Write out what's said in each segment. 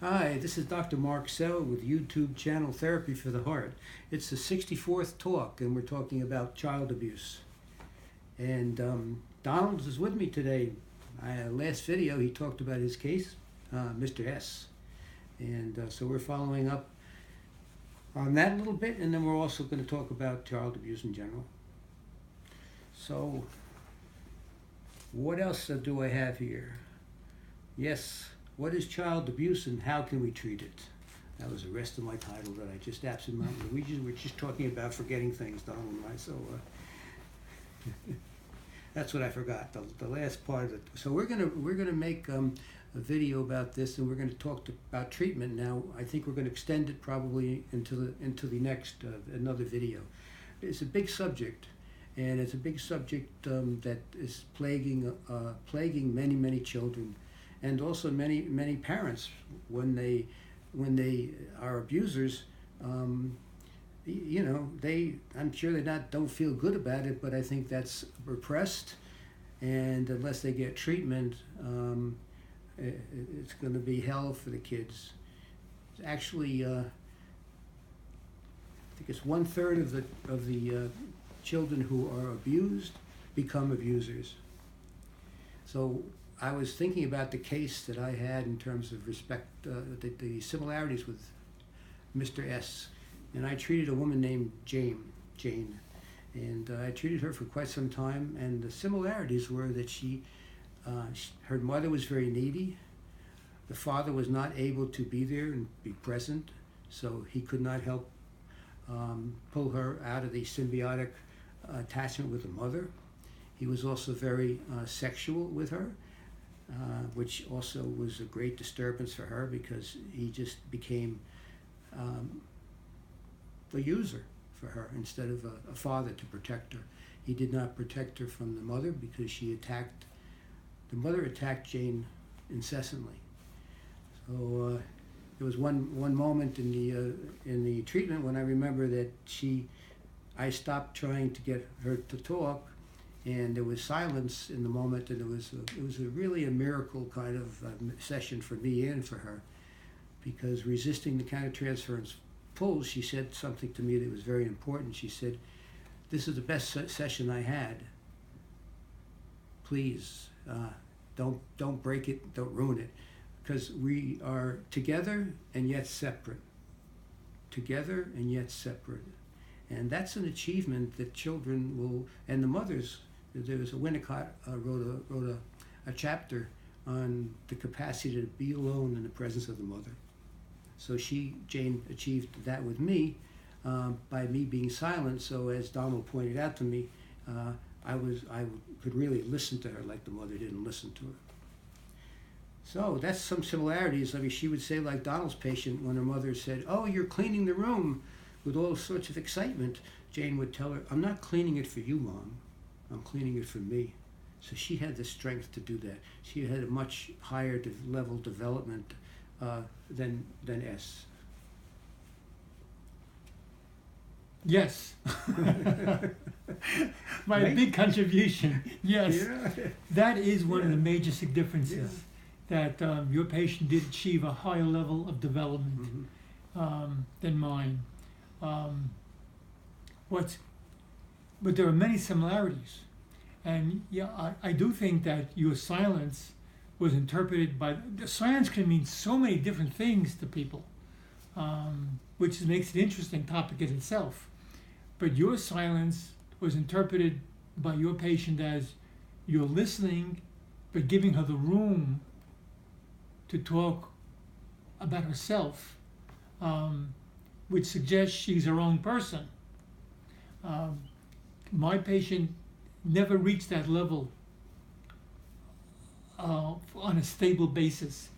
Hi, this is Dr. Mark Sehl with YouTube channel Therapy for the Heart. It's the 64th talk, and we're talking about child abuse. And Donald is with me today. Last video, he talked about his case, Mr. S. And so we're following up on that a little bit, and then we're also going to talk about child abuse in general. So, what else do I have here? Yes. What is child abuse and how can we treat it? That was the rest of my title that I just absent-mindedly. We're just talking about forgetting things, Donald and I. So that's what I forgot. The last part of it. So we're gonna make a video about this, and we're going to talk about treatment now. I think we're going to extend it probably into the next another video. It's a big subject, and it's a big subject that is plaguing many children. And also many parents, when they are abusers, I'm sure they don't feel good about it, but I think that's repressed, and unless they get treatment, it's going to be hell for the kids. Actually, I think it's 1/3 of the children who are abused become abusers. So I was thinking about the case that I had in terms of respect, the similarities with Mr. S. And I treated a woman named Jane. And I treated her for quite some time, and the similarities were that her mother was very needy. The father was not able to be there and be present, so he could not help pull her out of the symbiotic attachment with the mother. He was also very sexual with her. Which also was a great disturbance for her, because he just became a user for her instead of a father to protect her. He did not protect her from the mother because the mother attacked Jane incessantly. So there was one moment in the treatment when I remember that I stopped trying to get her to talk, and there was silence in the moment, and it was really a miracle kind of session for me and for her, because resisting the countertransference pulls, she said something to me that was very important. She said, "This is the best session I had. Please, don't break it, don't ruin it, because we are together and yet separate. Together and yet separate." And that's an achievement that children will, and the mothers. There was Winnicott wrote a chapter on the capacity to be alone in the presence of the mother. So Jane achieved that with me by me being silent. So as Donald pointed out to me, I could really listen to her like the mother didn't listen to her. So that's some similarities. I mean, she would say, like Donald's patient, when her mother said, "Oh, you're cleaning the room," with all sorts of excitement, Jane would tell her, "I'm not cleaning it for you, Mom. I'm cleaning it for me." So she had the strength to do that. She had a much higher level development than S. Yes. My Right? big contribution. Yes. Yeah. That is one of the major differences, that your patient did achieve a higher level of development than mine. But there are many similarities. And yeah, I do think that your silence was interpreted silence can mean so many different things to people, which makes it an interesting topic in itself. But your silence was interpreted by your patient as you're listening, but giving her the room to talk about herself, which suggests she's her own person. My patient never reached that level on a stable basis.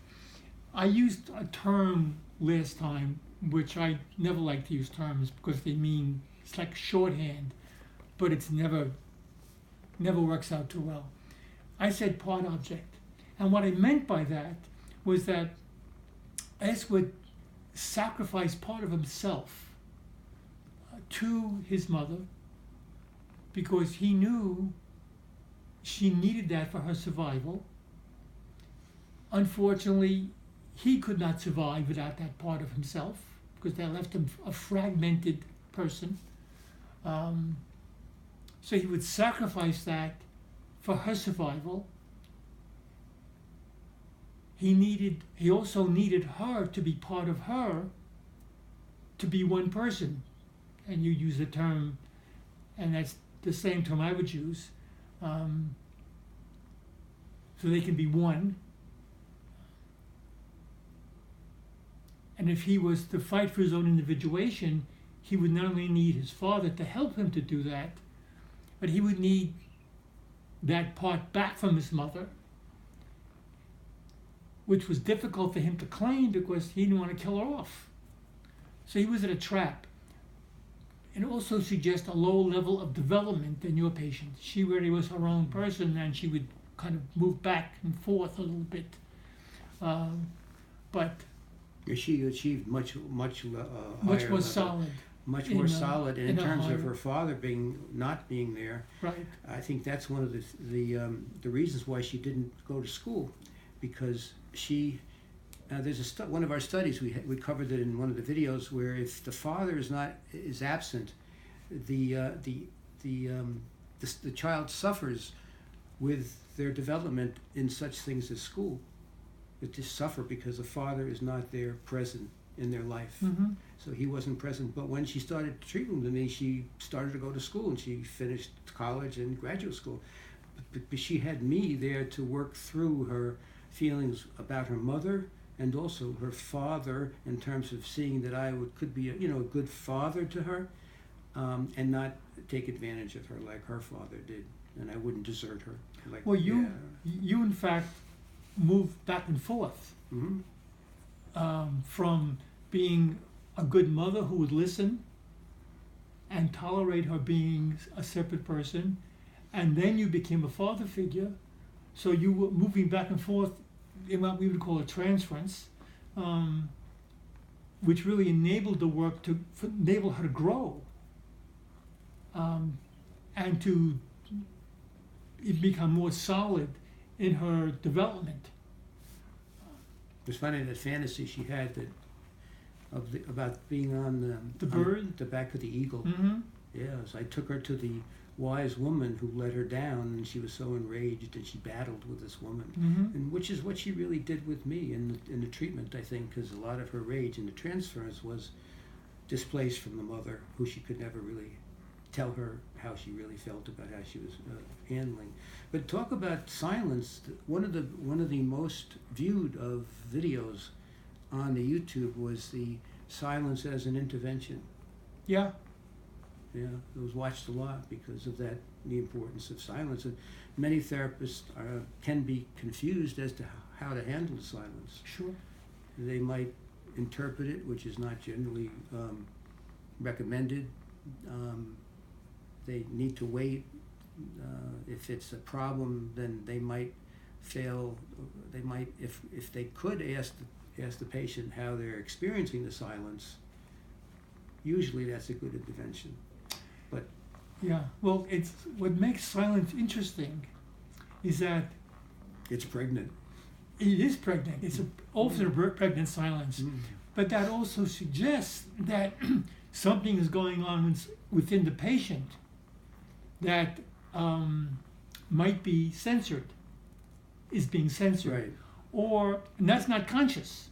I used a term last time, which I never like to use terms because it's like shorthand, but it's never works out too well. I said part object. And what I meant by that was that S would sacrifice part of himself to his mother because he knew she needed that for her survival. Unfortunately, he could not survive without that part of himself because that left him a fragmented person. So he would sacrifice that for her survival. He also needed her to be part of her, to be one person. And you use the term, and that's the same term I would use, so they can be one. And if he was to fight for his own individuation, he would not only need his father to help him to do that, but he would need that part back from his mother, which was difficult for him to claim because he didn't want to kill her off. So he was in a trap. It also suggests a low level of development in your patient. She really was her own person, and she would kind of move back and forth a little bit. But she achieved much more level, solid. much more solid. And in terms of higher, her father not being there, right. I think that's one of the reasons why she didn't go to school, because she. There's one of our studies we covered it in one of the videos where if the father is absent, the child suffers with their development in such things as school. They just suffer because the father is not there present in their life. Mm-hmm. So he wasn't present. But when she started treatment with me, she started to go to school and she finished college and graduate school. But she had me there to work through her feelings about her mother and also her father, in terms of seeing that I could be a good father to her, and not take advantage of her like her father did, and I wouldn't desert her. Well, you in fact moved back and forth, mm-hmm. From being a good mother who would listen and tolerate her being a separate person, and then you became a father figure. So you were moving back and forth in what we would call a transference, which really enabled the work to enable her to grow, and to become more solid in her development. It was funny, that fantasy she had about being on the bird, the back of the eagle. Mm-hmm. Yes, I took her to the wise woman who let her down, and she was so enraged that she battled with this woman, mm-hmm. and which is what she really did with me in the treatment, I think, because a lot of her rage in the transference was displaced from the mother, who she could never really tell her how she really felt about how she was handling. But talk about silence. One of the most viewed of videos on the YouTube was the silence as an intervention. Yeah. Yeah, it was watched a lot because of that, the importance of silence. And many therapists can be confused as to how to handle silence. Sure. They might interpret it, which is not generally recommended. They need to wait. If it's a problem, then they might fail. They might, if they could ask the patient how they're experiencing the silence, usually that's a good intervention. But yeah, well, it's what makes silence interesting is that it's pregnant. It is pregnant. It's often a pregnant silence, but that also suggests that something is going on within the patient that might be censored, is being censored, right. And that's not conscious,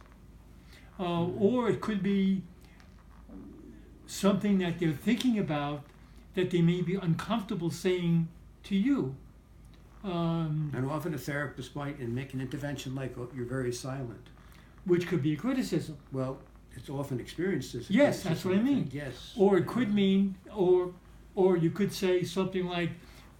or it could be something that they're thinking about that they may be uncomfortable saying to you. And often a therapist might make an intervention like, "Oh, you're very silent," which could be a criticism. Well, it's often experienced as a yes, criticism, that's what I mean. Yes. Or it could mean, or you could say something like,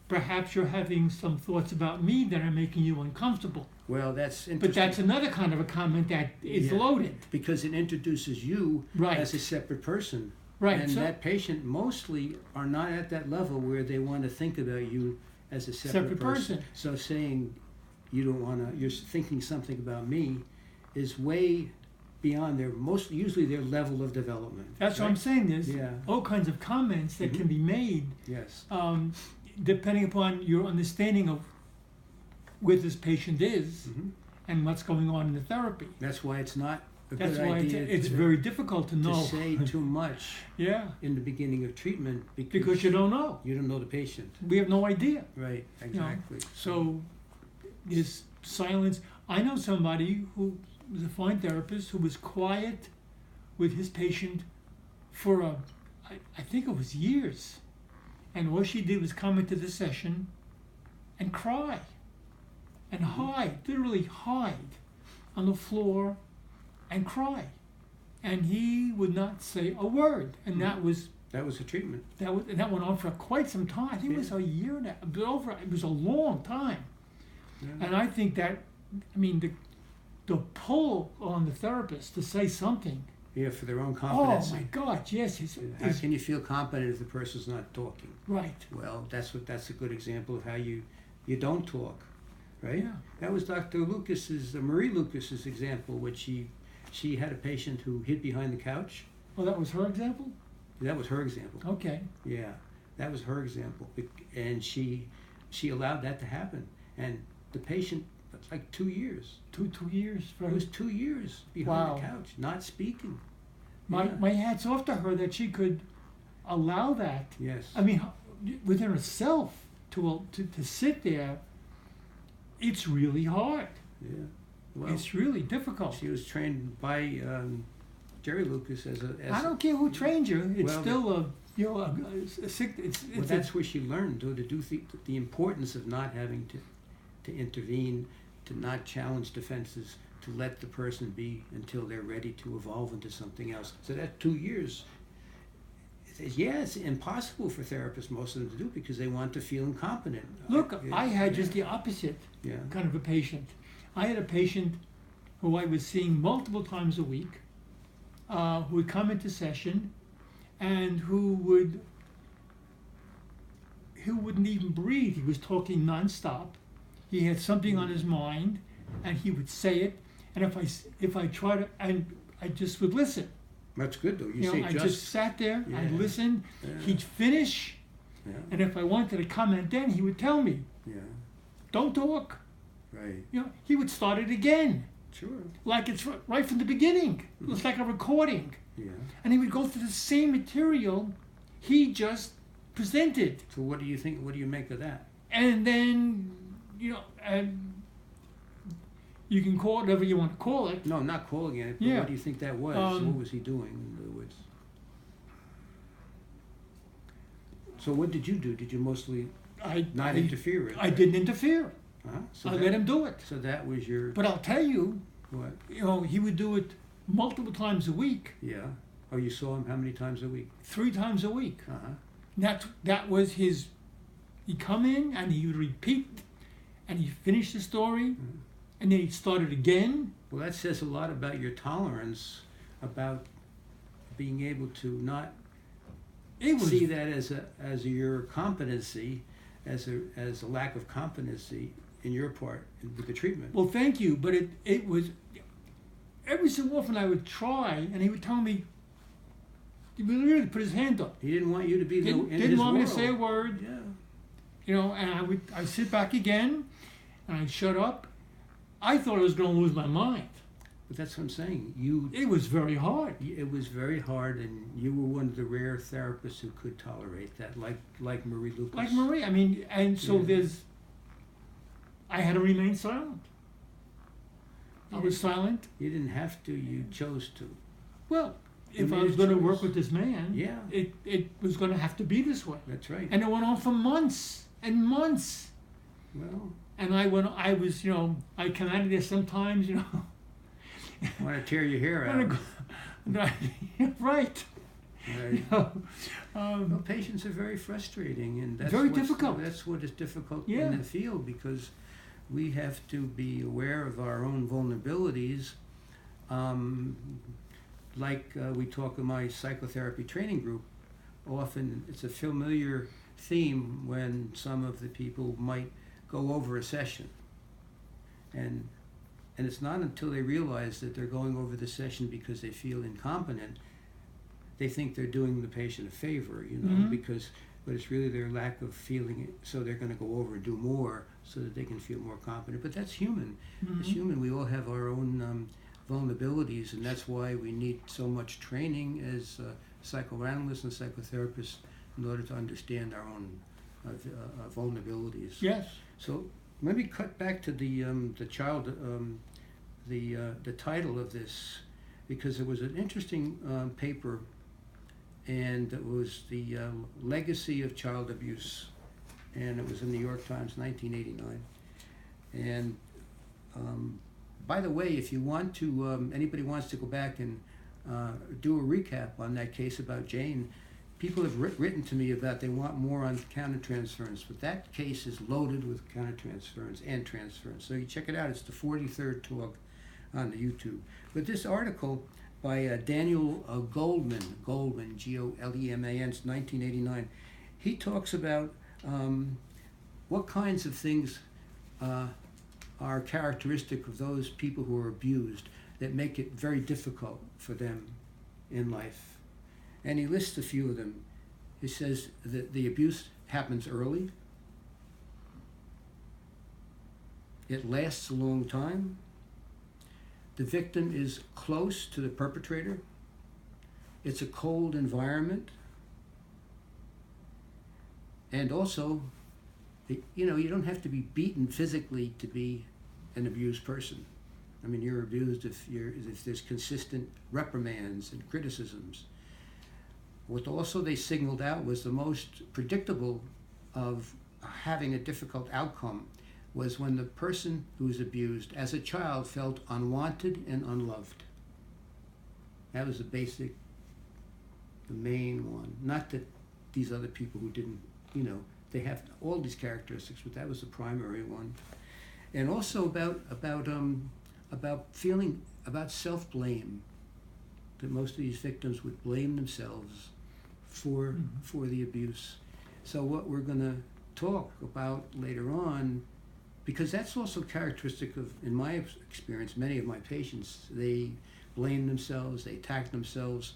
perhaps you're having some thoughts about me that are making you uncomfortable. Well, that's interesting. But that's another kind of a comment that is loaded. Because it introduces you as a separate person. Right. And that patient mostly are not at that level where they want to think about you as a separate person. So saying you're thinking something about me is way beyond usually their level of development. That's what I'm saying. There's all kinds of comments that can be made. Yes. Depending upon your understanding of where this patient is and what's going on in the therapy. That's why it's not a That's good why idea it's very difficult to know. to say too much Yeah, in the beginning of treatment because you don't know. you don't know the patient. We have no idea. Right, You know, exactly. so this silence. I know somebody who was a fine therapist who was quiet with his patient for I think it was years, and all she did was come into the session and cry and hide, literally hide on the floor and cry, and he would not say a word, and that was a treatment. that went on for quite some time. I think it was a year and a bit over. It was a long time. Yeah. And I think that, I mean, the pull on the therapist to say something. Yeah, for their own Oh competency. my God! Yes, How can you feel competent if the person's not talking? right. Well, that's a good example of how you don't talk, right? Yeah. That was Dr. Marie Lucas's example, when she had a patient who hid behind the couch. Well, that was her example. That was her example. Okay. Yeah, that was her example, and she allowed that to happen, and the patient, like 2 years. Two years. It was 2 years behind Wow. the couch, not speaking. My hat's off to her that she could allow that. Yes. I mean, within herself to sit there, it's really hard. Yeah. Well, It's really difficult. she was trained by Jerry Lucas as I don't care who trained you. It's Well, still a sick. It's Well, that's where she learned to do the importance of not having to intervene, to not challenge defenses, to let the person be until they're ready to evolve into something else. So that 2 years, it's impossible for therapists, most of them, to do, because they want to feel incompetent. Look, I had just the opposite Yeah. kind of a patient. I had a patient who I was seeing multiple times a week, who would come into session, and who wouldn't even breathe. He was talking nonstop. He had something on his mind, and he would say it. And if I try to, and I just would listen. That's good, though. You know, I just sat there. Yeah. I'd listen. Yeah. He'd finish, Yeah. and if I wanted to comment, then he would tell me, Yeah. "Don't talk." Right. You know, he would start it again, Sure. like it's right from the beginning. It was like a recording, Yeah. and he would go through the same material he just presented, So what do you think? What do you make of that? and then and you can call it whatever you want to call it. No, not calling it. But Yeah. What do you think that was? What was he doing, in other words? So what did you do? Did you mostly not interfere with it? I didn't interfere. Uh-huh. So I that- let him do it. So that was your But I'll tell you, what? he would do it multiple times a week, Yeah. Oh, you saw him how many times a week? 3 times a week. Uh-huh. That was his. He'd come in and he would repeat, and he'd finish the story, and then he'd start it again. Well, that says a lot about your tolerance, about being able to not It was see that as your competency, as a lack of competency in your part with the treatment. well, thank you, but it was. Every so often I would try, and he would tell me. He would literally put his hand up. He didn't want you to be in Didn't his want me world. to say a word. Yeah. And I'd sit back again, and I'd shut up. I thought I was going to lose my mind. But that's what I'm saying. It was very hard. It was very hard, and you were one of the rare therapists who could tolerate that, like Marie Lucas. Like Marie, I mean, and so Yeah. I had to remain silent. I was silent. You didn't have to. You chose to. Well, You if I made a was going to choice. work with this man, Yeah. it was going to have to be this way. That's right. And it went on for months and months. Well, And I come out of there sometimes, I want to tear your hair out. right. Right. Um, Well, patients are very frustrating, and that's Very what's- difficult. That's what is difficult Yeah. in the field, because we have to be aware of our own vulnerabilities. We talk in my psychotherapy training group, often it's a familiar theme when some of the people might go over a session, and it's not until they realize that they're going over the session because they feel incompetent, they think they're doing the patient a favor, Mhm. because but it's really their lack of feeling it, so they're going to go over and do more so that they can feel more confident. But that's human. It's human. We all have our own vulnerabilities, and that's why we need so much training as psychoanalysts and psychotherapists in order to understand our own vulnerabilities. Yes. So let me cut back to the child, the title of this, because it was an interesting paper, and it was the legacy of child abuse, and it was in the New York Times, 1989. And by the way, if you want to, anybody wants to go back and do a recap on that case about Jane, people have written to me about they want more on countertransference, but that case is loaded with countertransference and transference. So you check it out. It's the 43rd talk on the YouTube. But this article by Daniel Goldman, G-O-L-E-M-A-N, it's 1989. He talks about what kinds of things are characteristic of those people who are abused that make it very difficult for them in life. And he lists a few of them. He says that the abuse happens early, it lasts a long time, the victim is close to the perpetrator, it's a cold environment, and also, you don't have to be beaten physically to be an abused person. I mean, you're abused if there's consistent reprimands and criticisms. What also they signaled out was the most predictable of having a difficult outcome was when the person who was abused as a child felt unwanted and unloved. That was the main one. Not that these other people who didn't, they have all these characteristics, but that was the primary one. And also about feeling, about self-blame, that most of these victims would blame themselves for the abuse. So what we're going to talk about later on, because that's also characteristic of, in my experience, many of my patients, they blame themselves, they attack themselves.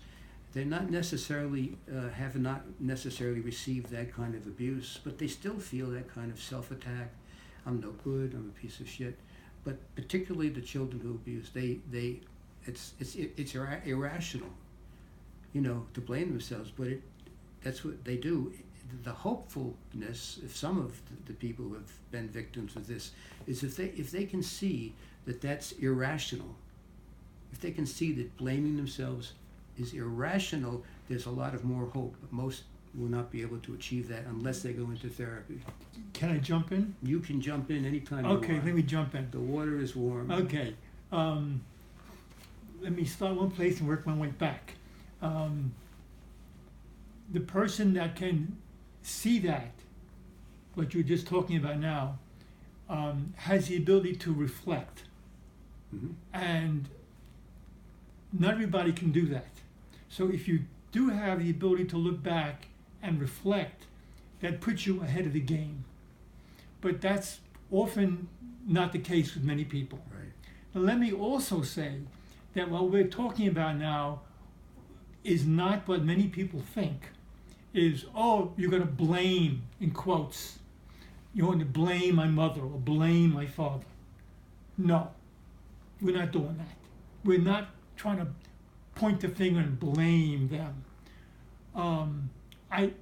They're not necessarily, have not necessarily received that kind of abuse, but they still feel that kind of self-attack. I'm no good, I'm a piece of shit. But particularly the children who abuse, it's irrational, to blame themselves, but that's what they do. The hopefulness, if some of the people who have been victims of this, is if they can see that that's irrational, if they can see that blaming themselves is irrational, there's a lot of more hope. But most will not be able to achieve that unless they go into therapy. Can I jump in? You can jump in anytime you want. Okay, let me jump in. The water is warm. Okay. Let me start one place and work my way back. The person that can see that, what you're just talking about now, has the ability to reflect. And not everybody can do that. So if you do have the ability to look back and reflect, that puts you ahead of the game. But that's often not the case with many people. Right. Now let me also say that what we're talking about now is not what many people think. Is, oh, you're going to blame, in quotes, you're going to blame my mother or blame my father. No, we're not doing that. We're not trying to point the finger and blame them.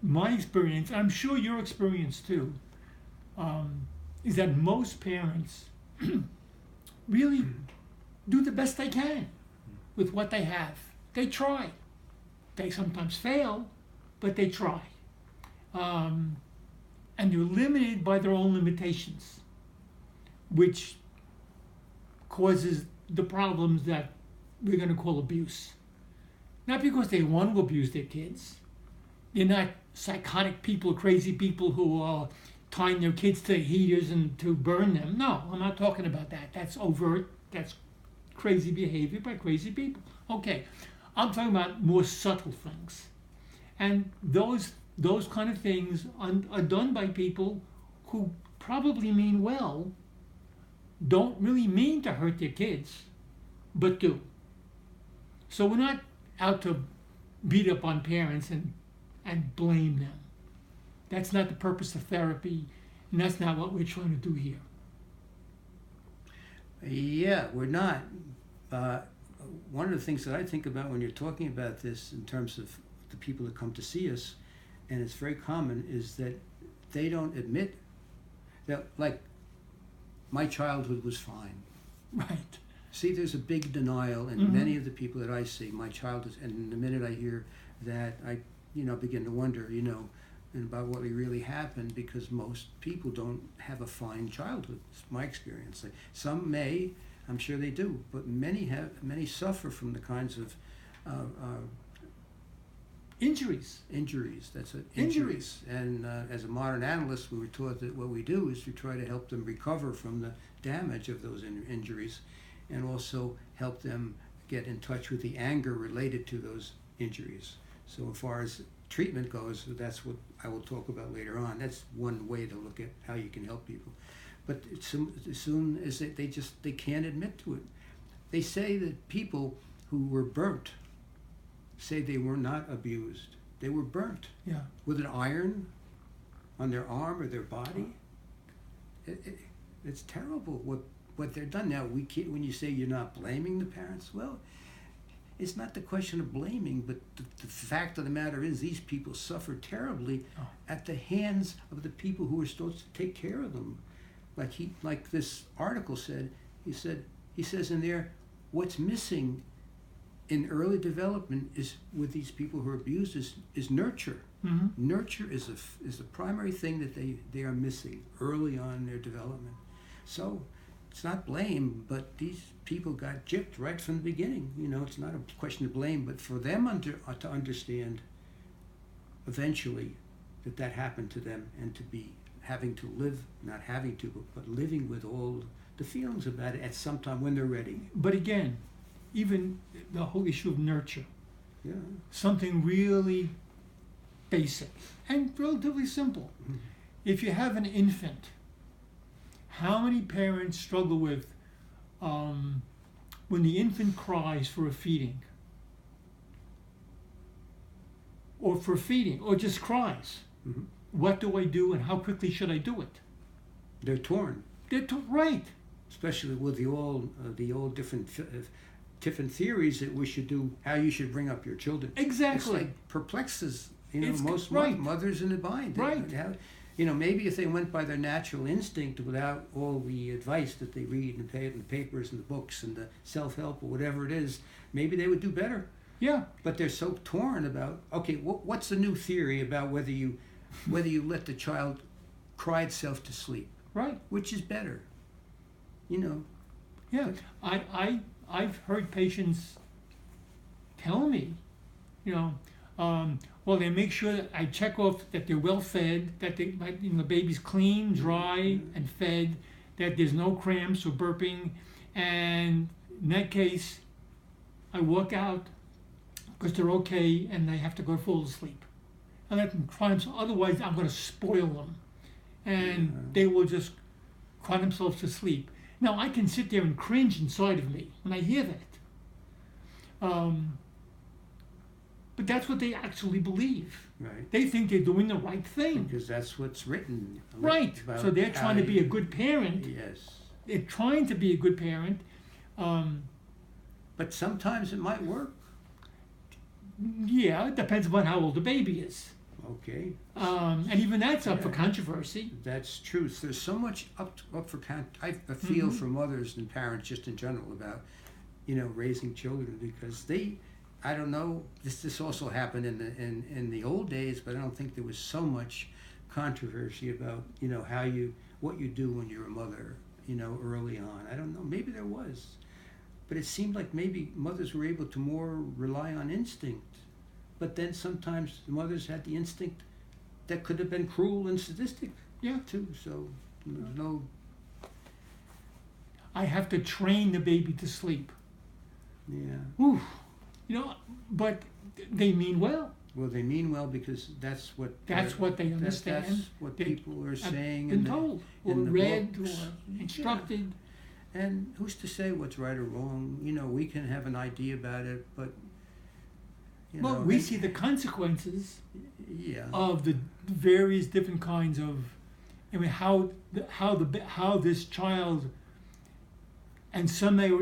My experience, I'm sure your experience too, is that most parents really do the best they can with what they have. They try. They sometimes fail, but they try. And they're limited by their own limitations, which causes the problems that we're going to call abuse. Not because they want to abuse their kids. They're not psychotic people, crazy people who are tying their kids to heaters and to burn them. No, I'm not talking about that. That's overt. That's crazy behavior by crazy people. Okay, I'm talking about more subtle things. And those kind of things are done by people who probably mean well, don't really mean to hurt their kids, but do. So we're not out to beat up on parents and blame them. That's not the purpose of therapy, and that's not what we're trying to do here. Yeah, we're not. One of the things that I think about when you're talking about this in terms of the people that come to see us, and it's very common, is that they don't admit that, like, my childhood was fine. Right. See, there's a big denial in many of the people that I see. My childhood, and the minute I hear that, I, begin to wonder, about what really happened, because most people don't have a fine childhood. It's my experience. Like, some may, I'm sure they do, but many suffer from the kinds of Injuries. That's it. Injuries. And as a modern analyst, we were taught that what we do is we try to help them recover from the damage of those injuries, and also help them get in touch with the anger related to those injuries. So as far as treatment goes, that's what I will talk about later on. That's one way to look at how you can help people. But as soon as they can't admit to it. They say that people who were burnt say they were not abused. They were burnt. Yeah. With an iron on their arm or their body. It's terrible what they're done. Now, when you say you're not blaming the parents, well, it's not the question of blaming, but the fact of the matter is these people suffer terribly at the hands of the people who are supposed to take care of them. Like this article said, he says in there, what's missing in early development is with these people who are abused is nurture. Mm-hmm. Nurture is the primary thing that they are missing early on in their development. So it's not blame, but these people got gypped right from the beginning. It's not a question of blame, but for them to understand eventually that happened to them, and to be having to live, not having to, but living with all the feelings about it at some time when they're ready. But again, even the whole issue of nurture, Yeah. something really basic and relatively simple. Mhm. If you have an infant, how many parents struggle with when the infant cries for a feeding? Or just cries? Mhm. What do I do, and how quickly should I do it? They're torn, Right. especially with the old different theories that we should do, how you should bring up your children. Exactly. It's like perplexes It's most right. mothers in the bind. Right. Maybe if they went by their natural instinct without all the advice that they read in the papers and the books and the self-help or whatever it is, maybe they would do better. Yeah. But they're so torn about, okay, what's the new theory about whether you let the child cry itself to sleep, Right. which is better? Yeah. I've heard patients tell me, well, they make sure that I check off that they're well fed, that the baby's clean, dry, and fed, that there's no cramps or burping, and in that case, I walk out because they're okay and they have to go fall asleep. I let them cry, so otherwise I'm going to spoil them, and they will just cry themselves to sleep. Now, I can sit there and cringe inside of me when I hear that. But that's what they actually believe. Right. They think they're doing the right thing. Because that's what's written. Right. about So they're how trying to be a you- good parent. Yes. They're trying to be a good parent. But sometimes it might work. Yeah, it depends upon how old the baby is. Okay. And even that's up for Yeah. controversy. That's true. So there's so much up for I feel for mothers and parents just in general about, raising children, because I don't know. This also happened in the old days, but I don't think there was so much controversy about what you do when you're a mother, early on. I don't know. Maybe there was, but it seemed like maybe mothers were able to more rely on instinct. But then sometimes the mothers had the instinct that could have been cruel and sadistic. Yeah. Too. So there's no. I have to train the baby to sleep. Yeah. Ooh. But they mean well. Well, they mean well because that's what they understand. That's what people are saying. Been told, or in the read, books. or instructed. Yeah. And who's to say what's right or wrong? We can have an idea about it, but Well, we see the consequences Yeah. of the various different kinds of, I mean, how this child, and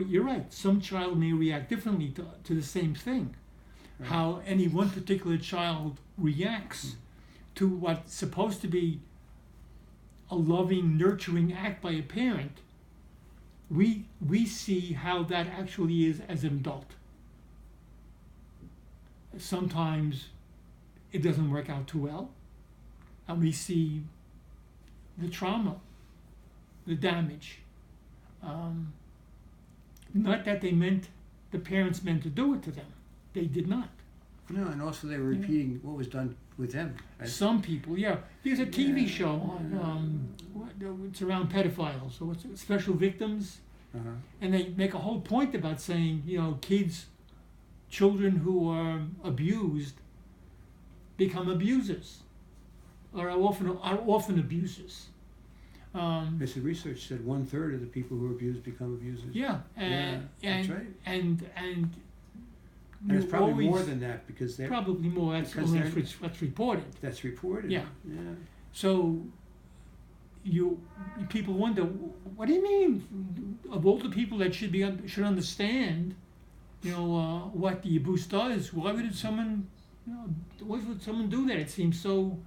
you're right, some child may react differently to the same thing. Right. How any one particular child reacts to what's supposed to be a loving, nurturing act by a parent, we see how that actually is as an adult. Sometimes it doesn't work out too well, and we see the trauma, the damage. Not that the parents meant to do it to them. They did not. No, and also they were repeating what was done with them. Right? Some people, yeah. There's a TV show on, it's around pedophiles, so it's special victims, and they make a whole point about saying, children who are abused become abusers, or are often abusers. This research said 1/3 of the people who are abused become abusers. Yeah, that's right. And it's probably more than that because they're probably more. That's what's reported. That's reported. Yeah. Yeah. So people wonder, what do you mean? Of all the people that should understand, what the abuse does, why would someone do that? It seems so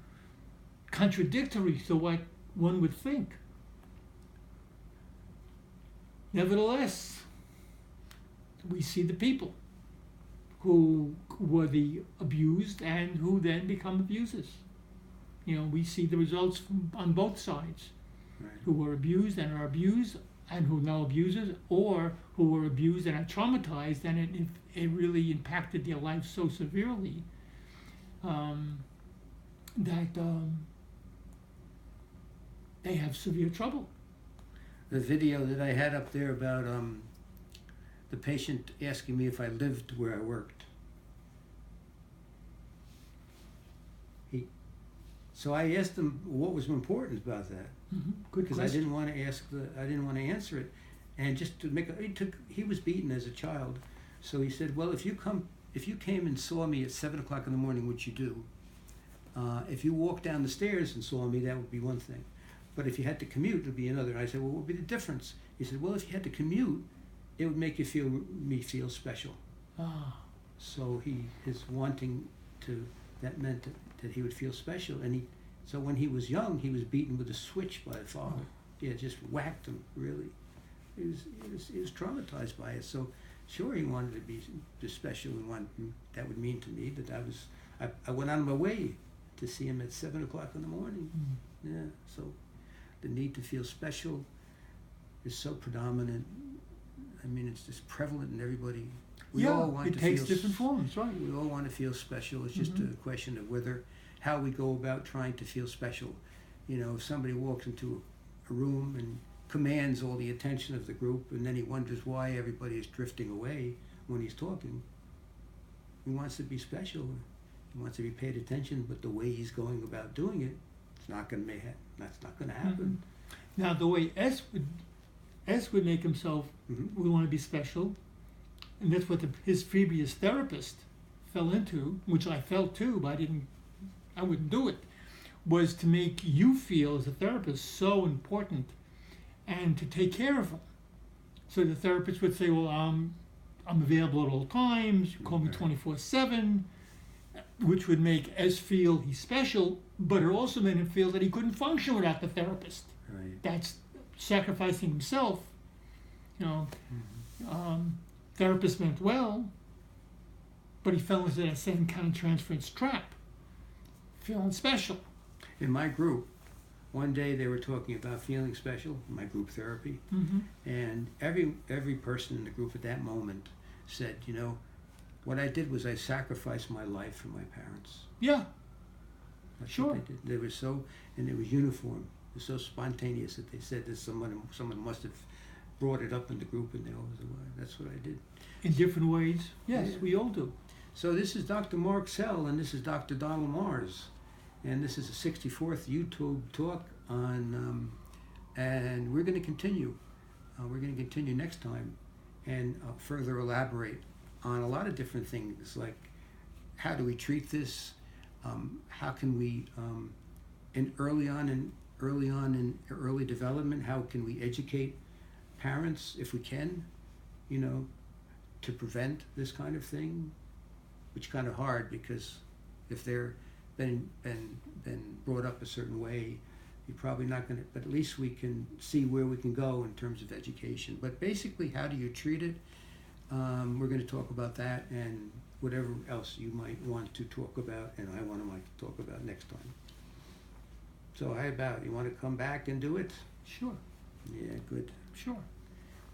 contradictory to what one would think. Nevertheless, we see the people who were the abused and who then become abusers. We see the results on both sides, Right. who were abused and are abused, and who are now abusers, or who were abused and are traumatized, and it really impacted their life so severely that they have severe trouble. The video that I had up there about the patient asking me if I lived where I worked. So I asked him what was important about that. Mm-hmm. Good Because question. I didn't want to answer it, and just to make he was beaten as a child, so he said, well, if you came and saw me at 7:00 in the morning, which you do, if you walked down the stairs and saw me, that would be one thing, but if you had to commute, it would be another. And I said, well, what would be the difference? He said, well, if you had to commute, it would make you feel special. So his wanting to, that meant that he would feel special, and so when he was young, he was beaten with a switch by a father. Yeah, just whacked him, really. He was traumatized by it. So sure, he wanted to be special, and that would mean to me that I went out of my way to see him at 7:00 in the morning. Yeah, so the need to feel special is so predominant. I mean, it's just prevalent in everybody. We all want to takes feel different forms, right? We all want to feel special. It's just a question of how we go about trying to feel special. If somebody walks into a room and commands all the attention of the group, and then he wonders why everybody is drifting away when he's talking. He wants to be special. He wants to be paid attention, but the way he's going about doing it, that's not going to happen. Now, the way S would make himself would want to be special, and that's what his previous therapist fell into, which I felt too, but I wouldn't do it, was to make you feel as a therapist so important and to take care of him. So the therapist would say, well, I'm available at all times, you call me 24/7, which would make S feel he's special, but it also made him feel that he couldn't function without the therapist. Right. That's sacrificing himself. Therapist meant well, but he fell into that same kind of transference trap, feeling special. In my group, one day they were talking about feeling special, my group therapy, and every person in the group at that moment said, what I did was I sacrificed my life for my parents. Yeah. That's Sure. what they did. They were so, and it was uniform. It was so spontaneous that they said that someone must have brought it up in the group, and they always said, well, that's what I did. In different ways. Yes, Yeah. we all do. So this is Dr. Mark Sehl, and this is Dr. Donald Mars, and this is the 64th YouTube talk on, and we're going to continue. We're going to continue next time and further elaborate on a lot of different things, like how do we treat this? How can we, in early development, how can we educate parents if we can, you know, to prevent this kind of thing, which is kind of hard because if they're been brought up a certain way, you're probably not going to, but at least we can see where we can go in terms of education. But basically, how do you treat it? We're going to talk about that and whatever else you might want to talk about, and I want to talk about next time. So how about, you want to come back and do it? Sure. Yeah, good. Sure.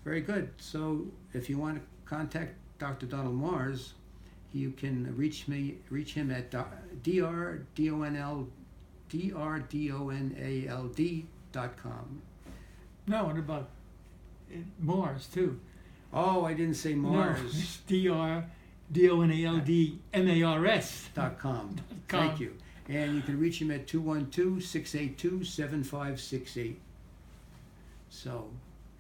Very good. So if you want to contact Dr. Donald Mars, you can reach him at drdonald.com. No, what about Mars too? Oh, I didn't say No, Mars. it's DRDONALDMARS. .com. Thank you. And you can reach him at 212-682-7568. So,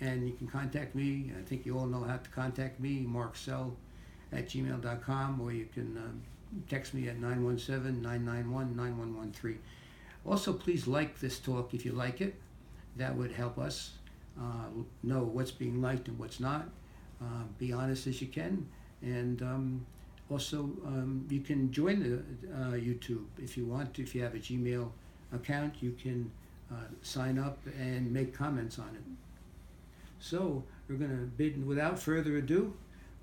and you can contact me. I think you all know how to contact me, Mark Sehl at gmail.com, or you can text me at 917-991-9113. Also, please like this talk if you like it. That would help us know what's being liked and what's not. Be honest as you can. And also, you can join the YouTube if you want to. If you have a Gmail account, you can sign up and make comments on it. So we're going to bid, without further ado,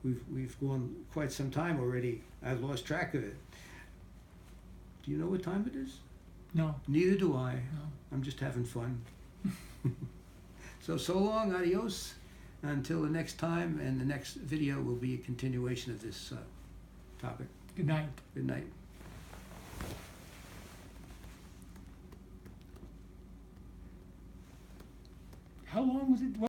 we've gone quite some time already. I've lost track of it. Do you know what time it is? No. Neither do I. No. I'm just having fun. So long, adios. Until the next time, and the next video will be a continuation of this topic. Good night. Good night. How long was it?